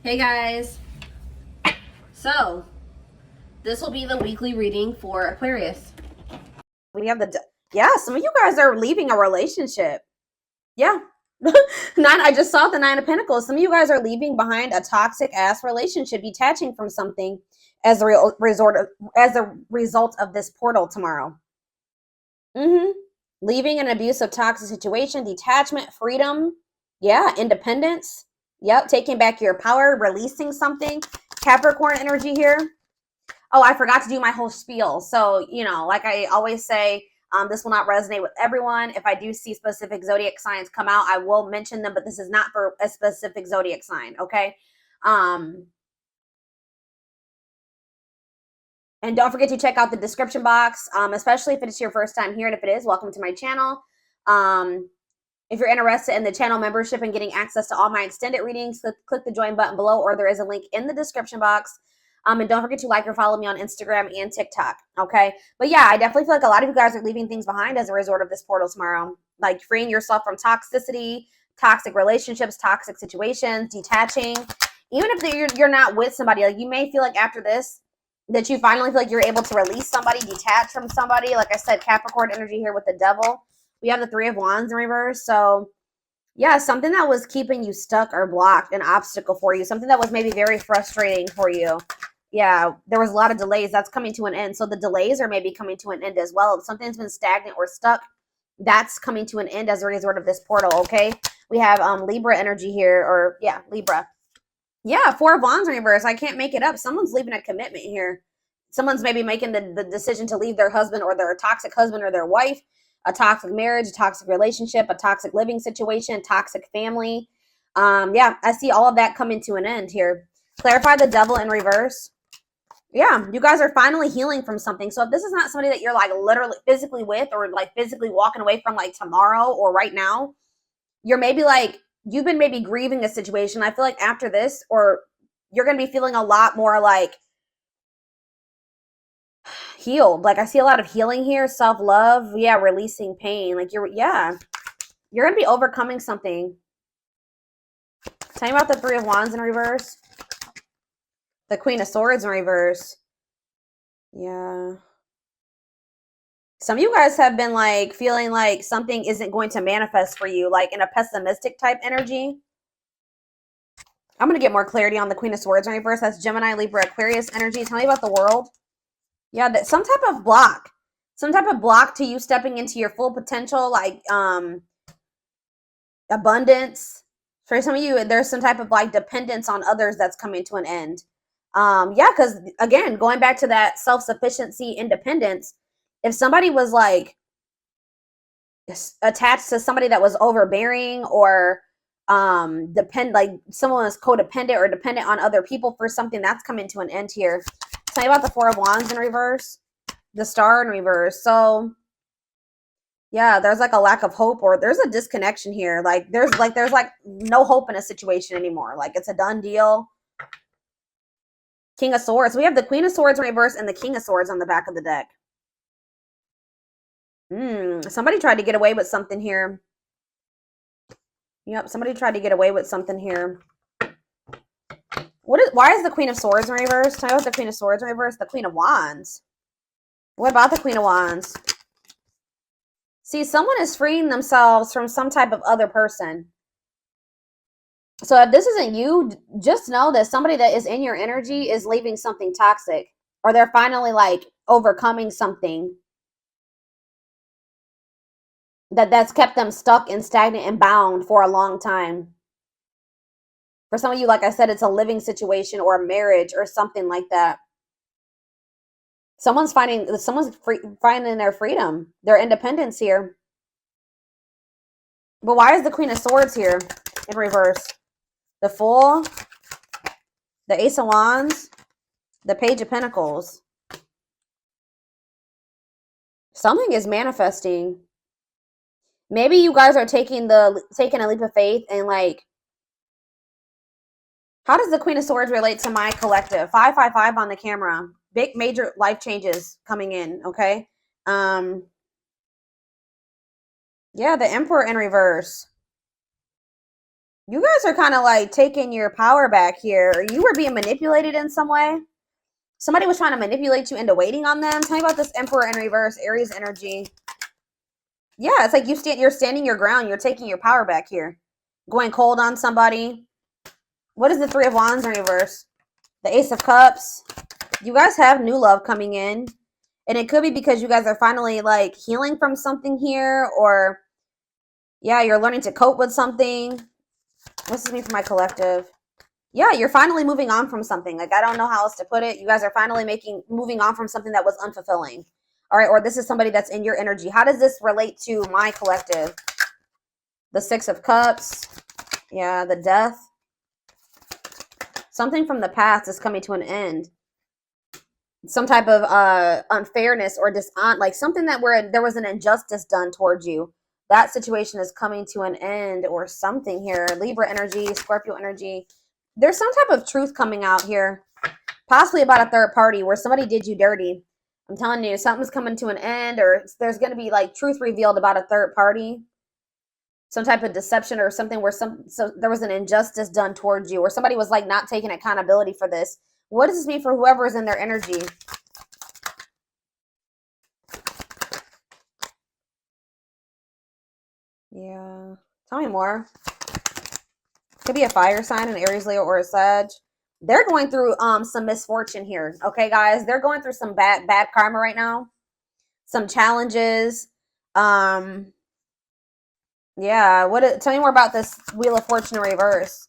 Hey guys, so this will be the weekly reading for Aquarius. We have yeah, some of you guys are leaving a relationship. Yeah. I just saw the 9 of Pentacles. Some of you guys are leaving behind a toxic ass relationship, detaching from something as a result of this portal tomorrow. Leaving an abusive, toxic situation, detachment, freedom, yeah, independence. Yep, taking back your power, releasing something. Capricorn energy here. Oh, I forgot to do my whole spiel. So, like I always say, this will not resonate with everyone. If I do see specific zodiac signs come out, I will mention them, but this is not for a specific zodiac sign, okay? And don't forget to check out the description box, especially if it's your first time here. And if it is, welcome to my channel. If you're interested in the channel membership and getting access to all my extended readings, click the join button below, or there is a link in the description box. And don't forget to like or follow me on Instagram and TikTok, okay? But yeah, I definitely feel like a lot of you guys are leaving things behind as a result of this portal tomorrow. Like freeing yourself from toxicity, toxic relationships, toxic situations, detaching. Even if you're not with somebody, like you may feel like after this, that you finally feel like you're able to release somebody, detach from somebody. Like I said, Capricorn energy here with the devil. We have the 3 of Wands in reverse. So yeah, something that was keeping you stuck or blocked, an obstacle for you, something that was maybe very frustrating for you. Yeah, there was a lot of delays. That's coming to an end. So the delays are maybe coming to an end as well. If something's been stagnant or stuck, that's coming to an end as a result of this portal, okay? We have Libra energy here, or yeah, Libra. Yeah, 4 of Wands in reverse. I can't make it up. Someone's leaving a commitment here. Someone's maybe making the decision to leave their husband or their toxic husband or their wife, a toxic marriage, a toxic relationship, a toxic living situation, toxic family. Yeah, I see all of that coming to an end here. Clarify the devil in reverse. Yeah, you guys are finally healing from something. So if this is not somebody that you're like literally physically with or like physically walking away from like tomorrow or right now, you're maybe like, you've been maybe grieving a situation. I feel like after this, or you're going to be feeling a lot more like healed. Like I see a lot of healing here, self-love. Yeah, releasing pain. Like you're going to be overcoming something. Tell me about the 3 of Wands in reverse. The Queen of Swords in reverse. Yeah. Some of you guys have been like feeling like something isn't going to manifest for you, like in a pessimistic type energy. I'm going to get more clarity on the Queen of Swords in reverse. That's Gemini, Libra, Aquarius energy. Tell me about the World. Yeah, that some type of block. Some type of block to you stepping into your full potential, like abundance. For some of you, there's some type of like dependence on others that's coming to an end. Yeah, because again, going back to that self-sufficiency, independence, if somebody was like attached to somebody that was overbearing or like someone was codependent or dependent on other people for something, that's coming to an end here. Tell me about the 4 of Wands in reverse, the Star in reverse. So yeah, there's like a lack of hope, or there's a disconnection here. Like there's no hope in a situation anymore. Like it's a done deal. King of Swords. We have the Queen of Swords in reverse and the King of Swords on the back of the deck. Somebody tried to get away with something here. Yep, somebody tried to get away with something here. Why is the Queen of Swords in reverse? Tell me about the Queen of Swords in reverse. The Queen of Wands. What about the Queen of Wands? See, someone is freeing themselves from some type of other person. So if this isn't you, just know that somebody that is in your energy is leaving something toxic, or they're finally like overcoming something that's kept them stuck and stagnant and bound for a long time. For some of you, like I said, it's a living situation or a marriage or something like that. Someone's finding their freedom, their independence here. But why is the Queen of Swords here in reverse? The Fool, the Ace of Wands, the Page of Pentacles. Something is manifesting. Maybe you guys are taking a leap of faith and like, how does the Queen of Swords relate to my collective? 555 on the camera. Big major life changes coming in, okay? Yeah, the Emperor in reverse. You guys are kind of like taking your power back here. You were being manipulated in some way. Somebody was trying to manipulate you into waiting on them. Tell me about this Emperor in reverse, Aries energy. Yeah, it's like you're standing your ground. You're taking your power back here. Going cold on somebody. What is the Three of Wands in reverse? The Ace of Cups. You guys have new love coming in. And it could be because you guys are finally like healing from something here. Or, yeah, you're learning to cope with something. What's this mean for my collective? Yeah, you're finally moving on from something. Like, I don't know how else to put it. You guys are finally moving on from something that was unfulfilling. All right, or this is somebody that's in your energy. How does this relate to my collective? The Six of Cups. Yeah, the Death. Something from the past is coming to an end. Some type of unfairness or like something that where there was an injustice done towards you. That situation is coming to an end or something here. Libra energy, Scorpio energy. There's some type of truth coming out here. Possibly about a third party where somebody did you dirty. I'm telling you, something's coming to an end, or there's going to be like truth revealed about a third party. Some type of deception or something where so there was an injustice done towards you, or somebody was like not taking accountability for this. What does this mean for whoever is in their energy? Yeah. Tell me more. Could be a fire sign, an Aries, Leo, or a Sag. They're going through some misfortune here. Okay, guys? They're going through some bad karma right now. Some challenges. Yeah. Tell me more about this Wheel of Fortune reverse.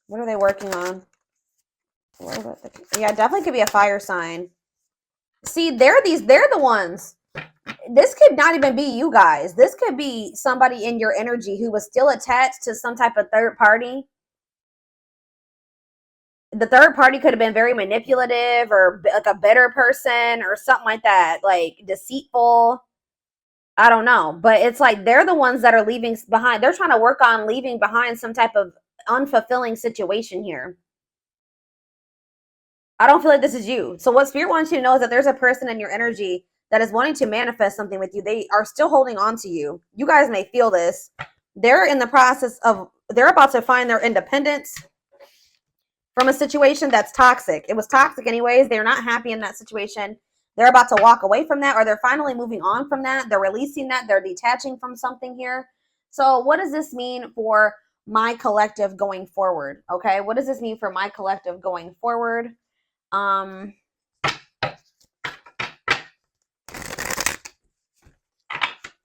What are they working on? Yeah, definitely could be a fire sign. See, they're the ones. This could not even be you guys. This could be somebody in your energy who was still attached to some type of third party. The third party could have been very manipulative or like a better person or something like that, like deceitful. I don't know, but it's like they're the ones that are leaving behind. They're trying to work on leaving behind some type of unfulfilling situation here. I don't feel like this is you. So what Spirit wants you to know is that there's a person in your energy that is wanting to manifest something with you. They are still holding on to you. You guys may feel this. They're in the process of, they're about to find their independence from a situation that's toxic. It was toxic anyways. They're not happy in that situation. They're about to walk away from that, or they're finally moving on from that. They're releasing that. They're detaching from something here. So what does this mean for my collective going forward? Okay, what does this mean for my collective going forward? I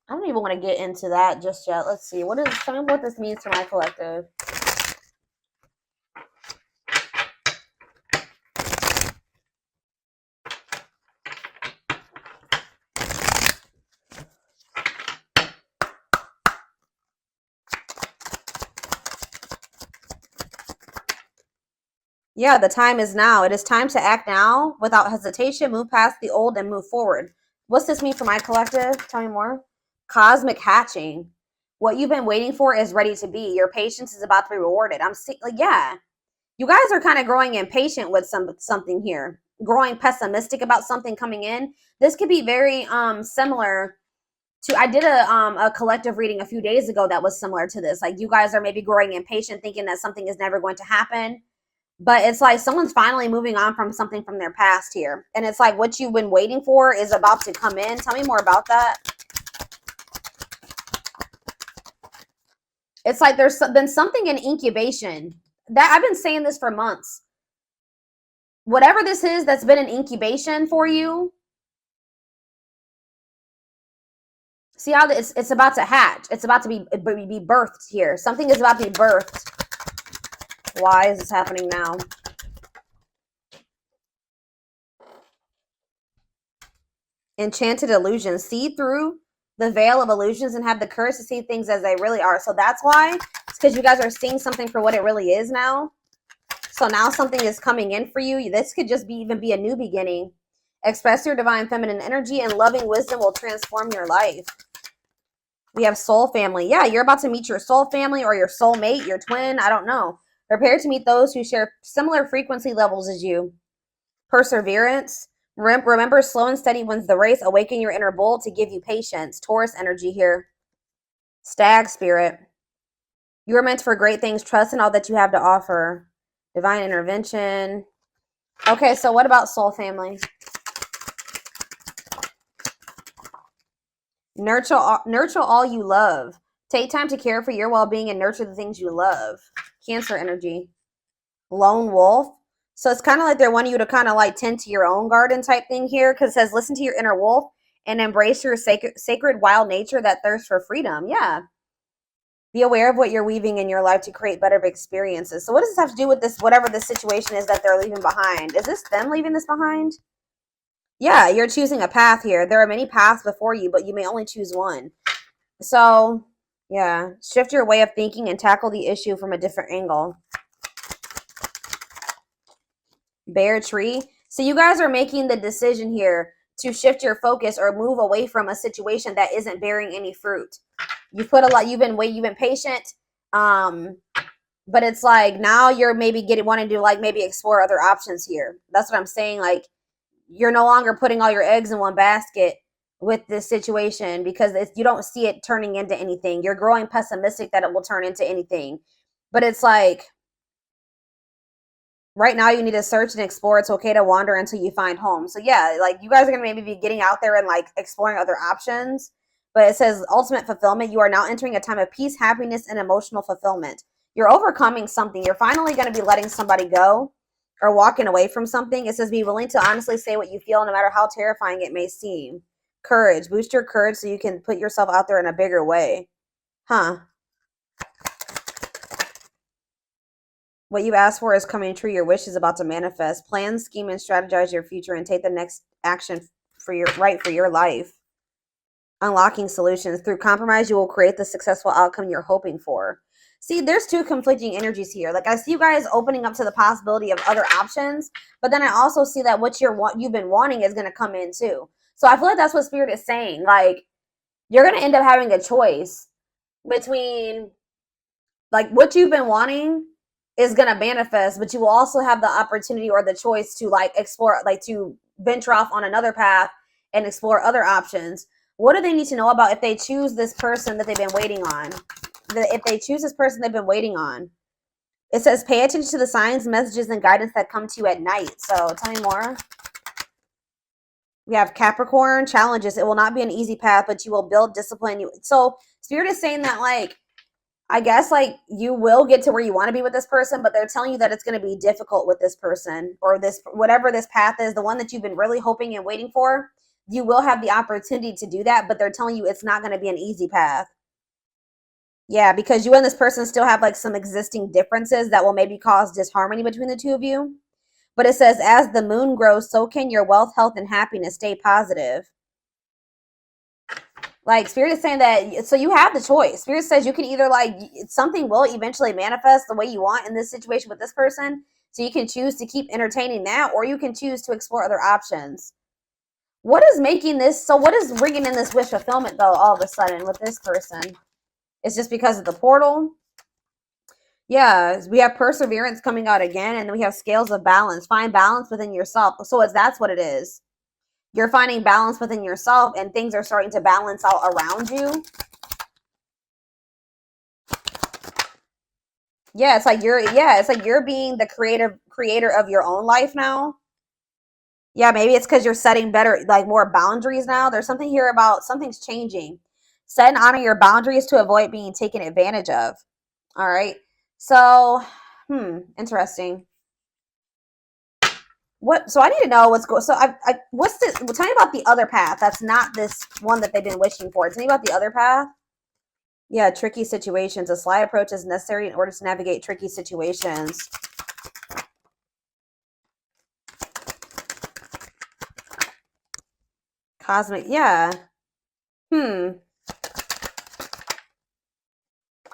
don't even want to get into that just yet. Let's see. Tell me what this means for my collective. Yeah, the time is now. It is time to act now without hesitation, move past the old and move forward. What's this mean for my collective? Tell me more. Cosmic hatching. What you've been waiting for is ready to be. Your patience is about to be rewarded. Yeah. You guys are kind of growing impatient with something here. Growing pessimistic about something coming in. This could be very similar to, I did a collective reading a few days ago that was similar to this. Like you guys are maybe growing impatient thinking that something is never going to happen. But it's like someone's finally moving on from something from their past here. And it's like what you've been waiting for is about to come in. Tell me more about that. It's like there's been something in incubation. That I've been saying this for months. Whatever this is that's been an incubation for you. See how it's about to hatch. It's about to be birthed here. Something is about to be birthed. Why is this happening now? Enchanted illusions. See through the veil of illusions and have the courage to see things as they really are. So that's why. It's because you guys are seeing something for what it really is now. So now something is coming in for you. This could just even be a new beginning. Express your divine feminine energy and loving wisdom will transform your life. We have soul family. Yeah, you're about to meet your soul family or your soulmate, your twin. I don't know. Prepare to meet those who share similar frequency levels as you. Perseverance. Remember, slow and steady wins the race. Awaken your inner bull to give you patience. Taurus energy here. Stag spirit. You are meant for great things. Trust in all that you have to offer. Divine intervention. Okay, so what about soul family? Nurture all you love. Take time to care for your well-being and nurture the things you love. Cancer energy. Lone wolf. So it's kind of like they're wanting you to kind of like tend to your own garden type thing here, because it says listen to your inner wolf and embrace your sacred wild nature that thirsts for freedom. Yeah. Be aware of what you're weaving in your life to create better experiences. So what does this have to do with this, whatever the situation is that they're leaving behind? Is this them leaving this behind? Yeah, you're choosing a path here. There are many paths before you, but you may only choose one. So, yeah, shift your way of thinking and tackle the issue from a different angle. Bear tree. So you guys are making the decision here to shift your focus or move away from a situation that isn't bearing any fruit. You've put a lot, you've been patient. But it's like now you're maybe wanting to like maybe explore other options here. That's what I'm saying. Like you're no longer putting all your eggs in one basket with this situation because you don't see it turning into anything. You're growing pessimistic that it will turn into anything. But it's like right now you need to search and explore. It's okay to wander until you find home. So yeah, like you guys are going to maybe be getting out there and like exploring other options. But it says ultimate fulfillment. You are now entering a time of peace, happiness, and emotional fulfillment. You're overcoming something. You're finally going to be letting somebody go or walking away from something. It says be willing to honestly say what you feel no matter how terrifying it may seem. Courage. Boost your courage so you can put yourself out there in a bigger way. Huh. What you asked for is coming true. Your wish is about to manifest. Plan, scheme, and strategize your future and take the next action for your life. Unlocking solutions. Through compromise, you will create the successful outcome you're hoping for. See, there's two conflicting energies here. Like I see you guys opening up to the possibility of other options, but then I also see that what you've been wanting is going to come in too. So I feel like that's what Spirit is saying. Like you're going to end up having a choice between like what you've been wanting is going to manifest, but you will also have the opportunity or the choice to like explore, like to venture off on another path and explore other options. What do they need to know about if they choose this person that they've been waiting on? If they choose this person they've been waiting on, it says pay attention to the signs, messages, and guidance that come to you at night. So tell me more. We have Capricorn challenges. It will not be an easy path, but you will build discipline. So Spirit is saying that like, I guess like you will get to where you want to be with this person, but they're telling you that it's going to be difficult with this person or this, whatever this path is, the one that you've been really hoping and waiting for. You will have the opportunity to do that, but they're telling you it's not going to be an easy path. Yeah, because you and this person still have like some existing differences that will maybe cause disharmony between the two of you. But it says, as the moon grows, so can your wealth, health, and happiness. Stay positive. Like Spirit is saying that, so you have the choice. Spirit says you can either like, something will eventually manifest the way you want in this situation with this person. So you can choose to keep entertaining that, or you can choose to explore other options. What is making this, so what is bringing in this wish fulfillment though all of a sudden with this person? It's just because of the portal. Yeah, we have perseverance coming out again, and then we have scales of balance. Find balance within yourself. So that's what it is. You're finding balance within yourself, and things are starting to balance out around you. Yeah, it's like you're being the creator of your own life now. Yeah, maybe it's because you're setting better, like more boundaries now. There's something here about something's changing. Set and honor your boundaries to avoid being taken advantage of. All right. So, interesting. So I need to know what's going. So what's this? Tell me about the other path. That's not this one that they've been wishing for. Tell me about the other path. Yeah, tricky situations. A sly approach is necessary in order to navigate tricky situations. Cosmic, yeah.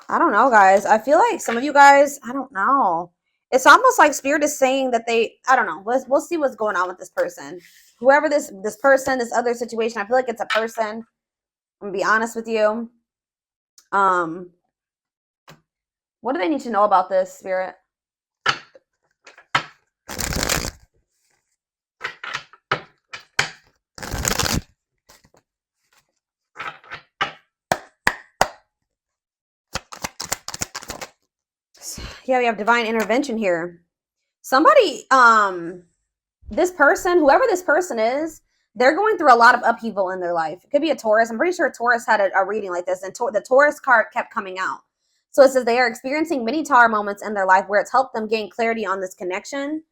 I don't know, guys. I feel like some of you guys, I don't know. It's almost like Spirit is saying that I don't know. We'll see what's going on with this person. Whoever this person, this other situation, I feel like it's a person. I'm gonna be honest with you. What do they need to know about this, Spirit? Yeah, we have divine intervention here. Somebody, this person, whoever this person is, they're going through a lot of upheaval in their life. It could be a Taurus. I'm pretty sure Taurus had a reading like this, and the Taurus card kept coming out. So it says they are experiencing many Tower moments in their life where it's helped them gain clarity on this connection.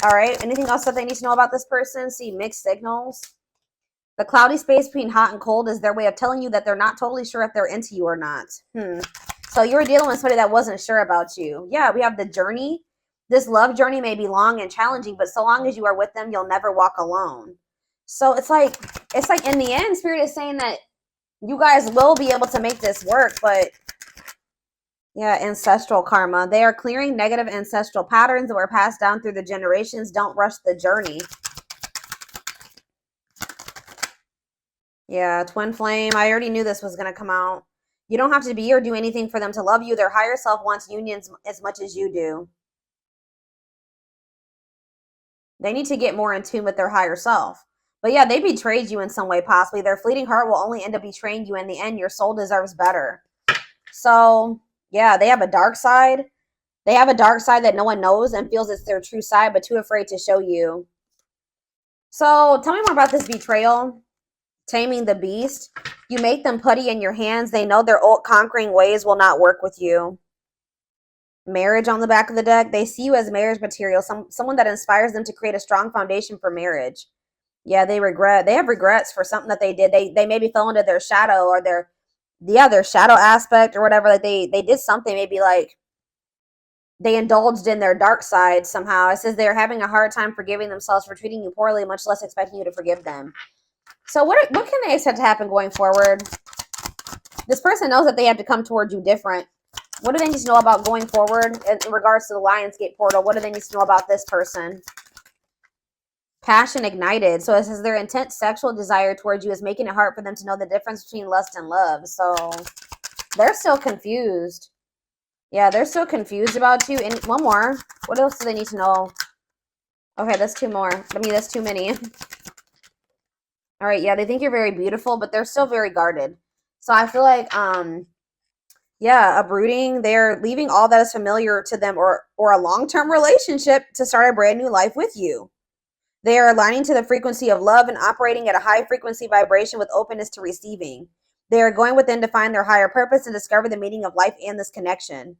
All right. Anything else that they need to know about this person? See, mixed signals. The cloudy space between hot and cold is their way of telling you that they're not totally sure if they're into you or not. So you were dealing with somebody that wasn't sure about you. Yeah, we have the journey. This love journey may be long and challenging, but so long as you are with them, you'll never walk alone. So it's like in the end, Spirit is saying that you guys will be able to make this work, but yeah, ancestral karma. They are clearing negative ancestral patterns that were passed down through the generations. Don't rush the journey. Yeah, twin flame. I already knew this was going to come out. You don't have to be or do anything for them to love you. Their higher self wants unions as much as you do. They need to get more in tune with their higher self. But yeah, they betrayed you in some way, possibly. Their fleeting heart will only end up betraying you in the end. Your soul deserves better. So yeah, they have a dark side. They have a dark side that no one knows and feels it's their true side, but too afraid to show you. So tell me more about this betrayal. Taming the beast. You make them putty in your hands. They know their old conquering ways will not work with you. Marriage on the back of the deck. They see you as marriage material. Someone that inspires them to create a strong foundation for marriage. Yeah, they have regrets for something that they did. They maybe fell into their shadow or their shadow aspect or whatever. Like they did something, maybe like they indulged in their dark side somehow. It says they're having a hard time forgiving themselves for treating you poorly, much less expecting you to forgive them. So what can they expect to happen going forward? This person knows that they have to come towards you different. What do they need to know about going forward in regards to the Lionsgate portal? What do they need to know about this person? Passion ignited. So it says their intense sexual desire towards you is making it hard for them to know the difference between lust and love. So they're still confused. Yeah, they're still confused about you. And one more. What else do they need to know? Okay, that's two more. I mean, that's too many. All right, yeah, they think you're very beautiful, but they're still very guarded. So I feel like, yeah, uprooting. They're leaving all that is familiar to them or a long-term relationship to start a brand new life with you. They are aligning to the frequency of love and operating at a high frequency vibration with openness to receiving. They are going within to find their higher purpose and discover the meaning of life and this connection.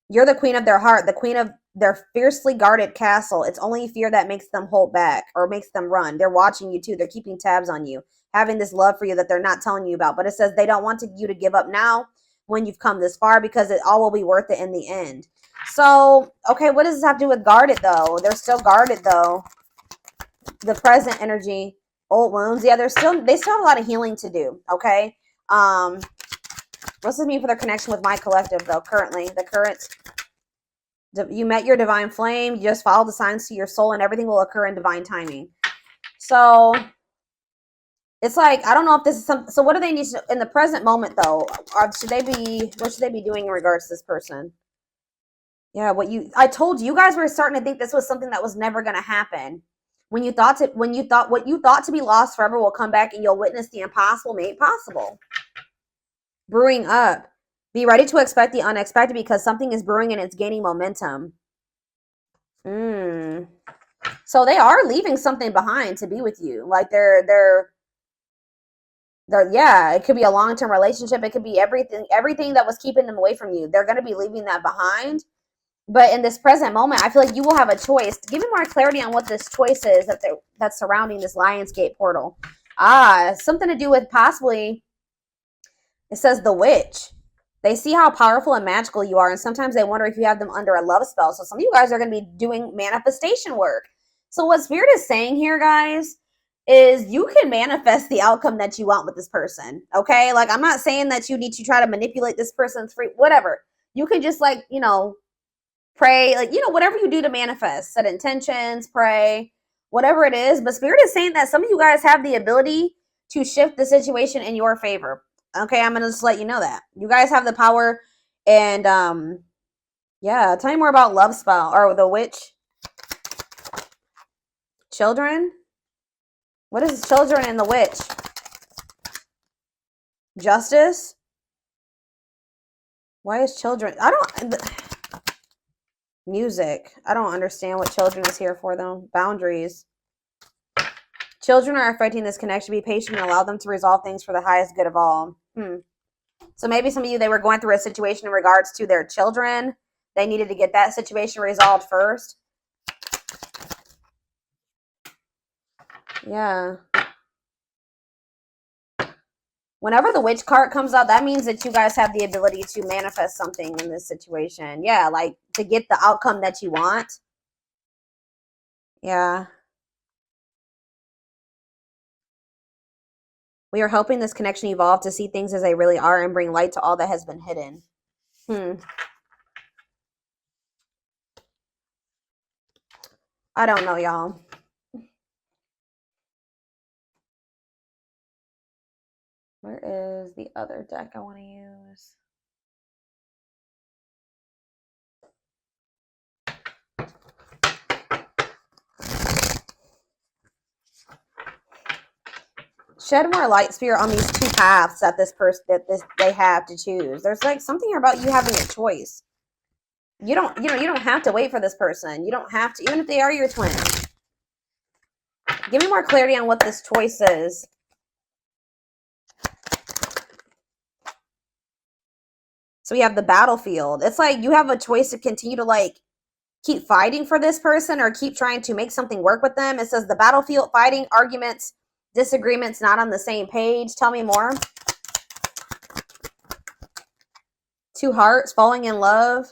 You're the queen of their heart, the queen of their fiercely guarded castle. It's only fear that makes them hold back or makes them run. They're watching you too. They're keeping tabs on you, having this love for you that they're not telling you about. But it says they don't want you to give up now when you've come this far because it all will be worth it in the end. So, okay, what does this have to do with guarded though? They're still guarded though. The present energy, old wounds. Yeah, they still have a lot of healing to do. Okay. What's this mean for their connection with my collective though? Currently, you met your divine flame. You just follow the signs to your soul, and everything will occur in divine timing. So it's like I don't know if this is some. So what do they need to in the present moment though? What should they be doing in regards to this person? Yeah, I told you, you guys were starting to think this was something that was never going to happen. What you thought to be lost forever will come back, and you'll witness the impossible made possible. Brewing up. Be ready to expect the unexpected because something is brewing and it's gaining momentum. So they are leaving something behind to be with you. Like they're yeah, it could be a long-term relationship. It could be everything that was keeping them away from you. They're going to be leaving that behind. But in this present moment, I feel like you will have a choice. Give me more clarity on what this choice is that's surrounding this Lionsgate portal. Something to do with possibly, it says the witch. They see how powerful and magical you are, and sometimes they wonder if you have them under a love spell. So some of you guys are going to be doing manifestation work. So what Spirit is saying here, guys, is you can manifest the outcome that you want with this person, okay? Like, I'm not saying that you need to try to manipulate this person's whatever. You can just, like, pray, like, whatever you do to manifest, set intentions, pray, whatever it is. But Spirit is saying that some of you guys have the ability to shift the situation in your favor. Okay, I'm going to just let you know that. You guys have the power. And, yeah, tell me more about love spell or the witch. Children? What is children and the witch? Justice? Why is children? Music. I don't understand what children is here for, though. Boundaries. Children are affecting this connection. Be patient and allow them to resolve things for the highest good of all. So maybe some of you, they were going through a situation in regards to their children. They needed to get that situation resolved first. Yeah. Whenever the witch card comes out, that means that you guys have the ability to manifest something in this situation. Yeah, like to get the outcome that you want. Yeah. We are helping this connection evolve to see things as they really are and bring light to all that has been hidden. I don't know, y'all. Where is the other deck I want to use? Shed more light, Spirit, on these two paths that they have to choose. There's like something about you having a choice. You don't have to wait for this person. You don't have to, even if they are your twin. Give me more clarity on what this choice is. So we have the battlefield. It's like you have a choice to continue to like keep fighting for this person or keep trying to make something work with them. It says the battlefield, fighting, arguments, disagreements, not on the same page. Tell me more. Two hearts, falling in love.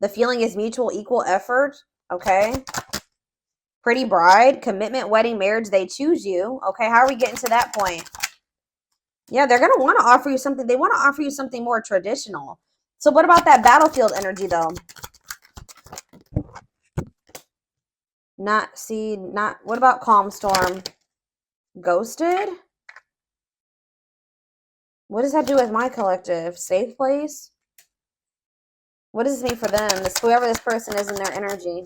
The feeling is mutual, equal effort. Okay. Pretty bride, commitment, wedding, marriage. They choose you. Okay. How are we getting to that point? Yeah, they're going to want to offer you something. They want to offer you something more traditional. So what about that battlefield energy, though? What about calm storm? Ghosted? What does that do with my collective? Safe place? What does this mean for them? Whoever this person is in their energy.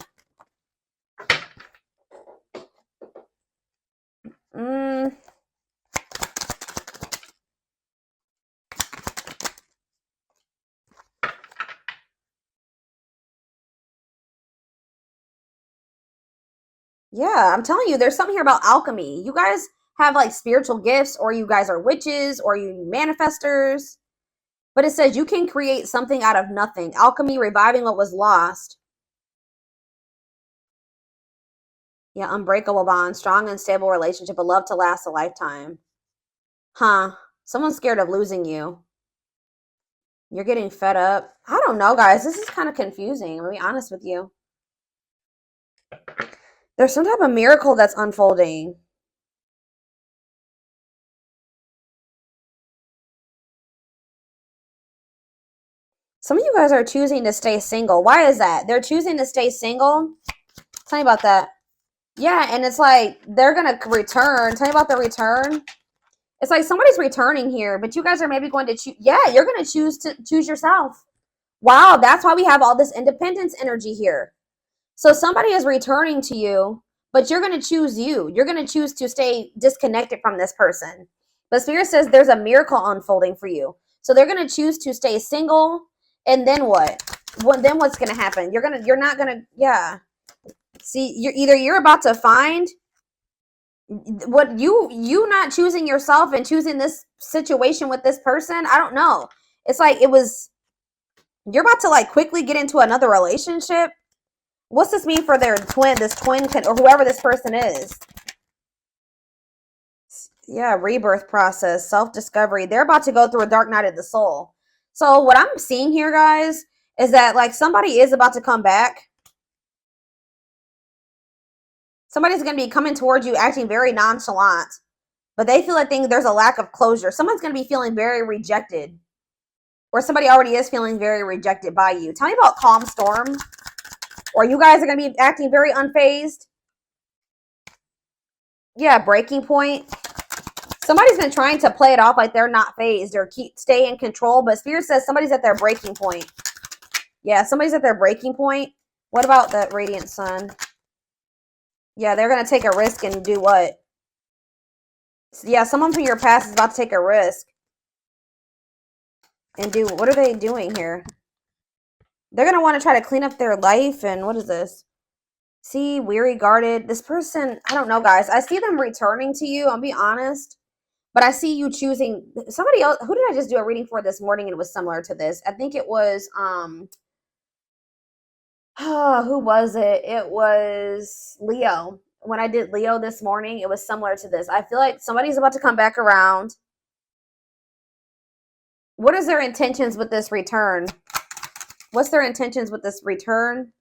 Yeah, I'm telling you, there's something here about alchemy. You guys have like spiritual gifts, or you guys are witches, or you manifestors. But it says you can create something out of nothing. Alchemy, reviving what was lost. Yeah, unbreakable bond, strong and stable relationship, a love to last a lifetime. Huh. Someone's scared of losing you. You're getting fed up. I don't know, guys. This is kind of confusing. I'm going to be honest with you. There's some type of miracle that's unfolding. Some of you guys are choosing to stay single. Why is that? They're choosing to stay single. Tell me about that. Yeah, and it's like they're going to return. Tell me about the return. It's like somebody's returning here, but you guys are maybe going to choose. Yeah, you're going to choose yourself. Wow, that's why we have all this independence energy here. So somebody is returning to you, but you're going to choose you. You're going to choose to stay disconnected from this person. But Spirit says there's a miracle unfolding for you. So they're going to choose to stay single. And then what? Then what's going to happen? You're not going to, yeah. See, you're about to find what you not choosing yourself and choosing this situation with this person. I don't know. It's like you're about to like quickly get into another relationship. What's this mean for their twin, or whoever this person is? Yeah, rebirth process, self-discovery. They're about to go through a dark night of the soul. So what I'm seeing here, guys, is that like somebody is about to come back. Somebody's going to be coming towards you acting very nonchalant, but they feel like there's a lack of closure. Someone's going to be feeling very rejected, or somebody already is feeling very rejected by you. Tell me about calm storm, or you guys are going to be acting very unfazed. Yeah, breaking point. Somebody's been trying to play it off like they're not phased or stay in control, but Spirit says somebody's at their breaking point. Yeah, somebody's at their breaking point. What about that radiant sun? Yeah, they're going to take a risk and do what? Yeah, someone from your past is about to take a risk. And what are they doing here? They're going to want to try to clean up their life. And what is this? See, weary, guarded. This person, I don't know, guys. I see them returning to you. I'll be honest. But I see you choosing somebody else. Who did I just do a reading for this morning? And it was similar to this. I think it was, who was it? It was Leo. When I did Leo this morning, it was similar to this. I feel like somebody's about to come back around. What is their intentions with this return? What's their intentions with this return?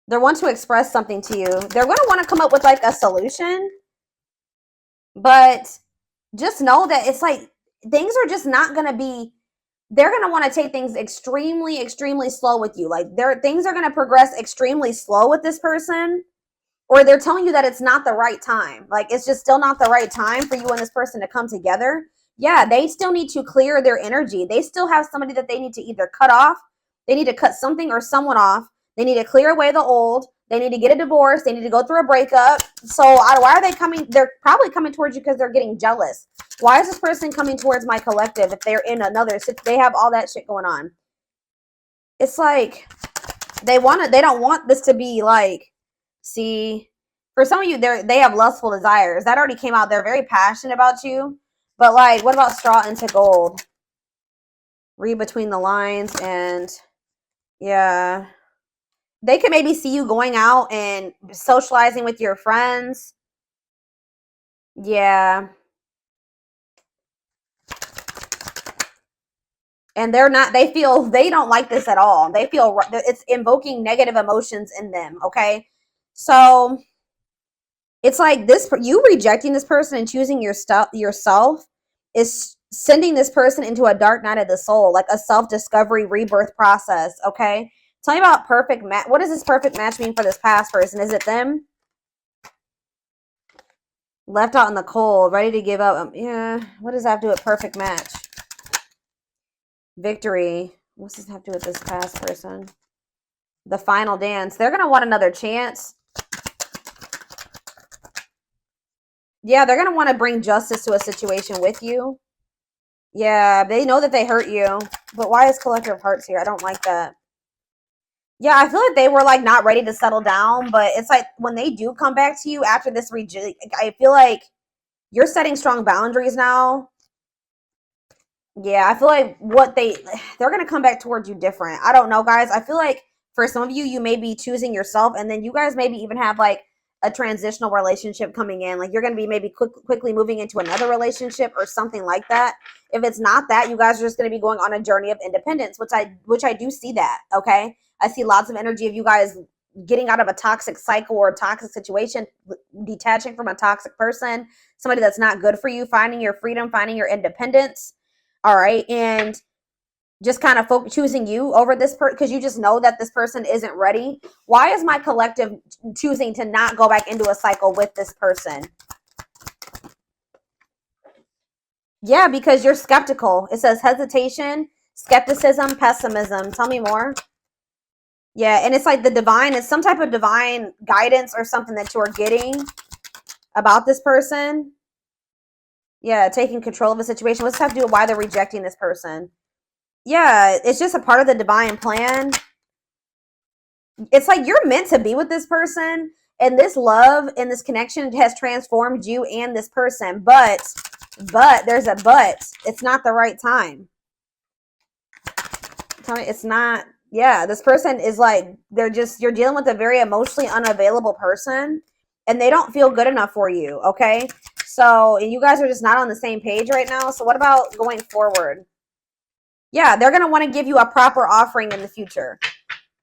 They want to express something to you. They're going to want to come up with like a solution. But just know that it's like things are just not going to be, they're going to want to take things extremely, extremely slow with you. Like things are going to progress extremely slow with this person, or they're telling you that it's not the right time. Like it's just still not the right time for you and this person to come together. Yeah, they still need to clear their energy. They still have somebody that they need to either cut off. They need to cut something or someone off. They need to clear away the old. They need to get a divorce. They need to go through a breakup. So why are they coming? They're probably coming towards you because they're getting jealous. Why is this person coming towards my collective if they're in another, if they have all that shit going on? It's like they don't want this to be like, see, for some of you, they have lustful desires. That already came out. They're very passionate about you. But like, what about straw into gold? Read between the lines and yeah. They could maybe see you going out and socializing with your friends. Yeah. And they don't like this at all. They feel it's invoking negative emotions in them. Okay. So it's like you rejecting this person and choosing yourself is sending this person into a dark night of the soul, like a self-discovery rebirth process. Okay. Tell me about perfect match. What does this perfect match mean for this past person? Is it them? Left out in the cold, ready to give up. Yeah. What does that have to do with perfect match? Victory. What's this have to do with this past person? The final dance. They're going to want another chance. Yeah, they're going to want to bring justice to a situation with you. Yeah, they know that they hurt you. But why is Collector of Hearts here? I don't like that. Yeah, I feel like they were like not ready to settle down, but it's like when they do come back to you after this I feel like you're setting strong boundaries now. Yeah, I feel like they're going to come back towards you different. I don't know, guys. I feel like for some of you, you may be choosing yourself, and then you guys maybe even have like a transitional relationship coming in. Like you're going to be maybe quickly moving into another relationship or something like that. If it's not that, you guys are just going to be going on a journey of independence, which I do see that, okay? I see lots of energy of you guys getting out of a toxic cycle or a toxic situation, detaching from a toxic person, somebody that's not good for you, finding your freedom, finding your independence. All right. And just kind of choosing you over this person because you just know that this person isn't ready. Why is my collective choosing to not go back into a cycle with this person? Yeah, because you're skeptical. It says hesitation, skepticism, pessimism. Tell me more. Yeah, and it's like it's some type of divine guidance or something that you're getting about this person. Yeah, taking control of a situation. What's have to do with why they're rejecting this person? Yeah, it's just a part of the divine plan. It's like you're meant to be with this person, and this love and this connection has transformed you and this person. But there's a but. It's not the right time. Tell me, it's not. Yeah, this person is like you're dealing with a very emotionally unavailable person, and they don't feel good enough for you. Okay, so you guys are just not on the same page right now. So what about going forward? Yeah, they're going to want to give you a proper offering in the future.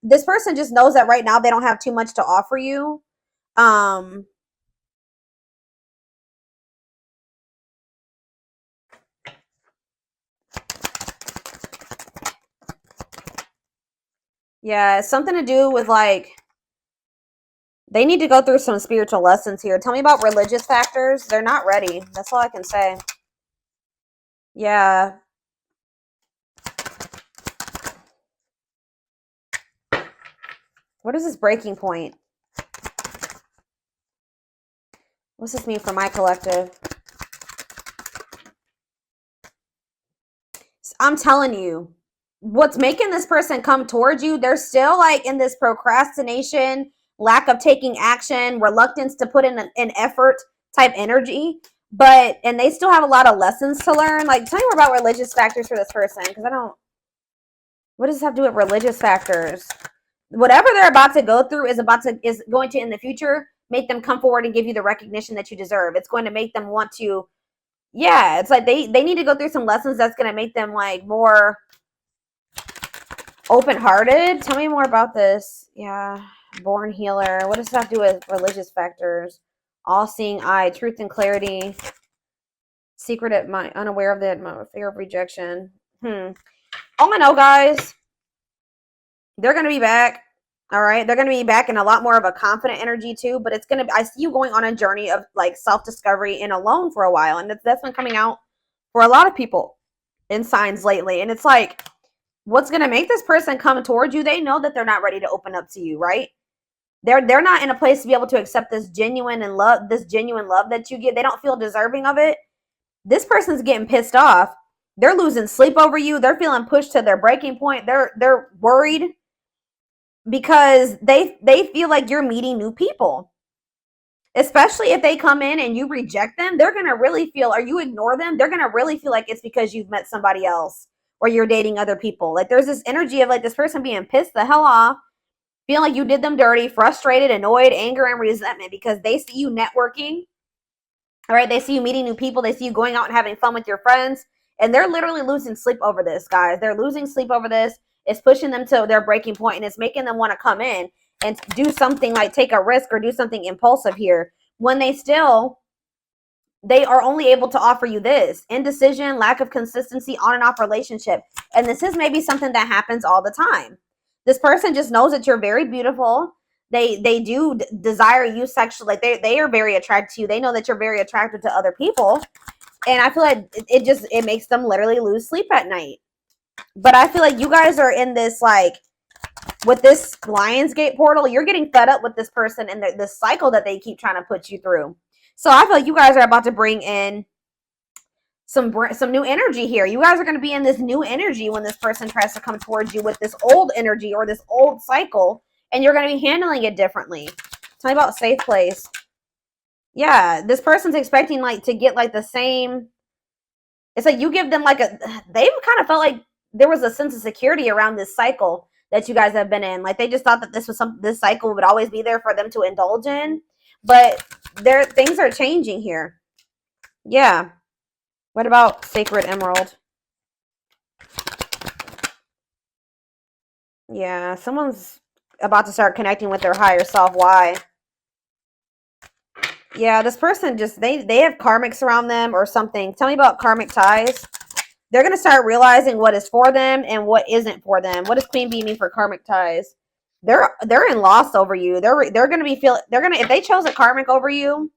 This person just knows that right now they don't have too much to offer you. Yeah, it's something to do with like, they need to go through some spiritual lessons here. Tell me about religious factors. They're not ready. That's all I can say. Yeah. What is this breaking point? What's this mean for my collective? I'm telling you, what's making this person come towards you, they're still like in this procrastination, lack of taking action, reluctance to put in an effort type energy. But, and they still have a lot of lessons to learn. Like, tell me more about religious factors for this person, because I don't, what does this have to do with religious factors? Whatever they're about to go through is going to in the future make them come forward and give you the recognition that you deserve. It's going to make them want to, yeah, it's like they need to go through some lessons that's going to make them like more open-hearted. Tell me more about this. Yeah, born healer. What does this have to do with religious factors? All-seeing eye, truth and clarity, secret mind, unaware of the fear of rejection. All I know, guys, they're going to be back. All right. They're going to be back in a lot more of a confident energy too, but it's going to, I see you going on a journey of like self-discovery and alone for a while. And that's been coming out for a lot of people in signs lately. And it's like, what's going to make this person come towards you? They know that they're not ready to open up to you, right? They're not in a place to be able to accept this genuine love that you get. They don't feel deserving of it. This person's getting pissed off. They're losing sleep over you. They're feeling pushed to their breaking point. They're worried because they feel like you're meeting new people. Especially if they come in and you reject them, they're going to really feel, or you ignore them, they're going to really feel like it's because you've met somebody else or you're dating other people. Like there's this energy of like this person being pissed the hell off, feeling like you did them dirty, frustrated, annoyed, anger, and resentment because they see you networking. All right, they see you meeting new people. They see you going out and having fun with your friends. And they're literally losing sleep over this, guys. They're losing sleep over this. It's pushing them to their breaking point, and it's making them want to come in and do something like take a risk or do something impulsive here when they are only able to offer you this indecision, lack of consistency, on and off relationship. And this is maybe something that happens all the time. This person just knows that you're very beautiful. They do desire you sexually. Like they are very attracted to you. They know that you're very attracted to other people. And I feel like it makes them literally lose sleep at night. But I feel like you guys are in this, like, with this Lionsgate portal, you're getting fed up with this person and the cycle that they keep trying to put you through. So I feel like you guys are about to bring in some new energy here. You guys are going to be in this new energy when this person tries to come towards you with this old energy or this old cycle, and you're going to be handling it differently. Tell me about safe place. Yeah, this person's expecting like to get like the same. It's like you give them like they've kind of felt like there was a sense of security around this cycle that you guys have been in. Like they just thought that this cycle would always be there for them to indulge in. But things are changing here. Yeah. What about Sacred Emerald? Yeah, someone's about to start connecting with their higher self. Why? Yeah, this person just, they have karmics around them or something. Tell me about karmic ties. They're going to start realizing what is for them and what isn't for them. What does Queen Bee mean for karmic ties? They're in loss over you. They're going to be if they chose a karmic over you,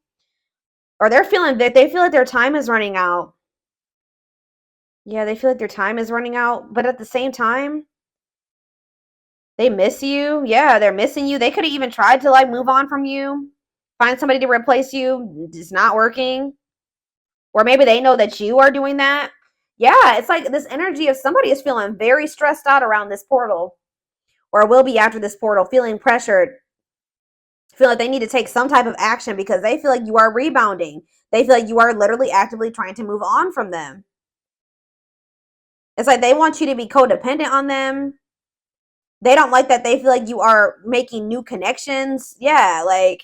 or they feel like their time is running out. Yeah, they feel like their time is running out, but at the same time, they miss you. Yeah, they're missing you. They could have even tried to like move on from you, find somebody to replace you. It's not working. Or maybe they know that you are doing that. Yeah, it's like this energy of somebody is feeling very stressed out around this portal, or will be after this portal, feeling pressured, feel like they need to take some type of action because they feel like you are rebounding. They feel like you are literally actively trying to move on from them. It's like they want you to be codependent on them. They don't like that. They feel like you are making new connections. Yeah, like